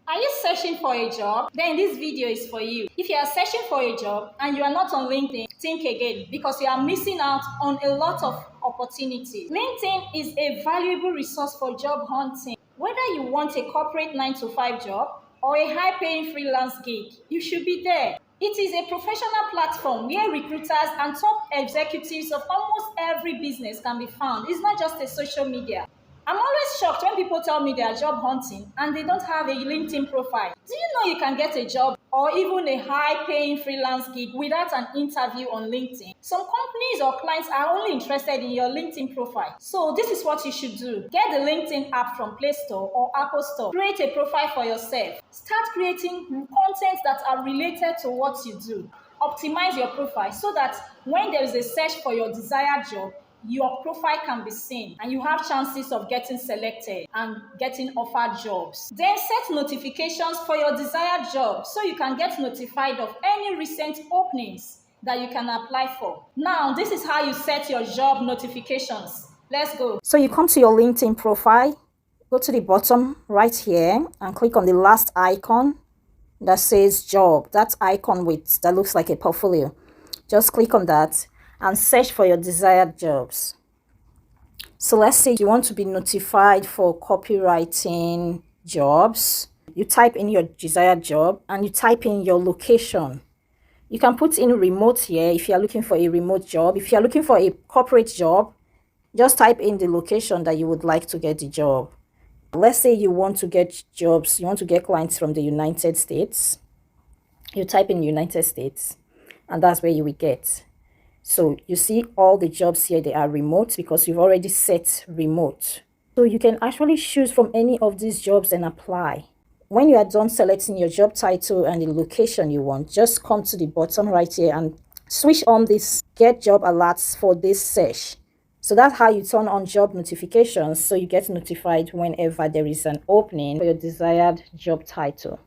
Are you searching for a job? Then this video is for you. If you are searching for a job and you are not on LinkedIn, think again because you are missing out on a lot of opportunities. LinkedIn is a valuable resource for job hunting. Whether you want a corporate 9 to 5 job or a high paying freelance gig, you should be there. It is a professional platform where recruiters and top executives of almost every business can be found. It's not just a social media. I'm always shocked when people tell me they are job hunting and they don't have a LinkedIn profile. Do you know you can get a job or even a high paying freelance gig without an interview on LinkedIn? Some companies or clients are only interested in your LinkedIn profile. So this is what you should do. Get the LinkedIn app from Play Store or Apple Store. Create a profile for yourself. Start creating content that are related to what you do. Optimize your profile so that when there is a search for your desired job, your profile can be seen and you have chances of getting selected and getting offered jobs. Then set notifications for your desired job so you can get notified of any recent openings that you can apply for. Now, this is how you set your job notifications. Let's go. So you come to your LinkedIn profile, go to the bottom right here and click on the last icon that says job. That icon that looks like a portfolio. Just click on that and search for your desired jobs. So let's say you want to be notified for copywriting jobs. You type in your desired job and you type in your location. You can put in remote here if you're looking for a remote job. If you're looking for a corporate job, just type in the location that you would like to get the job. Let's say you want to get jobs, you want to get clients from the United States. You type in United States and that's where you will get. So you see all the jobs here, they are remote because you've already set remote. So you can actually choose from any of these jobs and apply. When you are done selecting your job title and the location you want, just come to the bottom right here and switch on this get job alerts for this search. So that's how you turn on job notifications so you get notified whenever there is an opening for your desired job title.